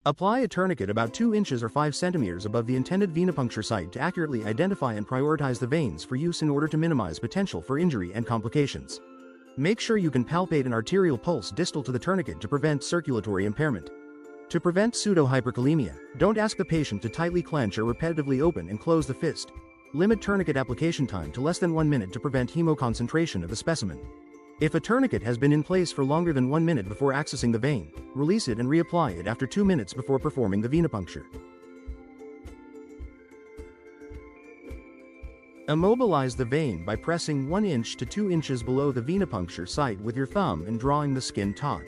Apply a tourniquet about 2 inches or 5 centimeters above the intended venipuncture site to accurately identify and prioritize the veins for use in order to minimize potential for injury and complications. Make sure you can palpate an arterial pulse distal to the tourniquet to prevent circulatory impairment. To prevent pseudo-hyperkalemia, don't ask the patient to tightly clench or repetitively open and close the fist. Limit tourniquet application time to less than 1 minute to prevent hemoconcentration of the specimen. If a tourniquet has been in place for longer than 1 minute before accessing the vein, release it and reapply it after 2 minutes before performing the venipuncture. Immobilize the vein by pressing 1 inch to 2 inches below the venipuncture site with your thumb and drawing the skin taut.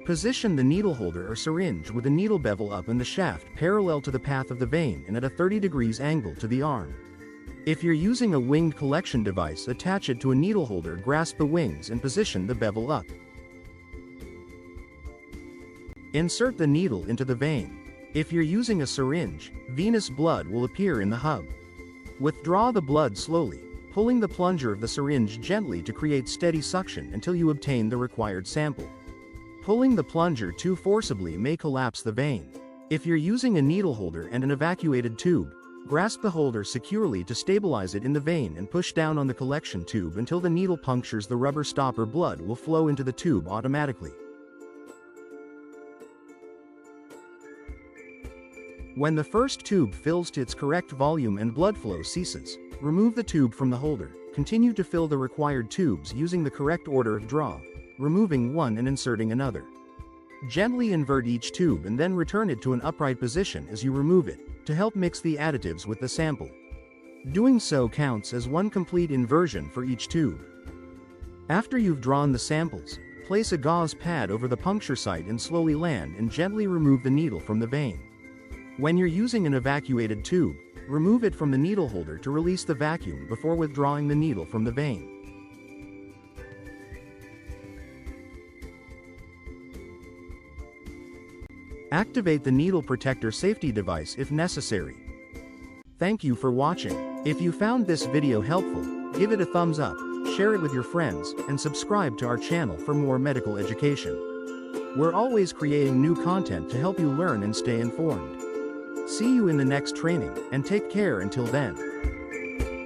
Position the needle holder or syringe with the needle bevel up and the shaft parallel to the path of the vein and at a 30 degrees angle to the arm. If you're using a winged collection device, attach it to a needle holder, grasp the wings and position the bevel up. Insert the needle into the vein. If you're using a syringe, venous blood will appear in the hub. Withdraw the blood slowly, pulling the plunger of the syringe gently to create steady suction until you obtain the required sample. Pulling the plunger too forcibly may collapse the vein. If you're using a needle holder and an evacuated tube, grasp the holder securely to stabilize it in the vein and push down on the collection tube until the needle punctures the rubber stopper. Blood will flow into the tube automatically. When the first tube fills to its correct volume and blood flow ceases, remove the tube from the holder. Continue to fill the required tubes using the correct order of draw, removing one and inserting another. Gently invert each tube and then return it to an upright position as you remove it, to help mix the additives with the sample. Doing so counts as one complete inversion for each tube. After you've drawn the samples, place a gauze pad over the puncture site and slowly land and gently remove the needle from the vein. When you're using an evacuated tube, remove it from the needle holder to release the vacuum before withdrawing the needle from the vein. Activate the needle protector safety device if necessary. Thank you for watching. If you found this video helpful, give it a thumbs up, share it with your friends, and subscribe to our channel for more medical education. We're always creating new content to help you learn and stay informed. See you in the next training, and take care until then.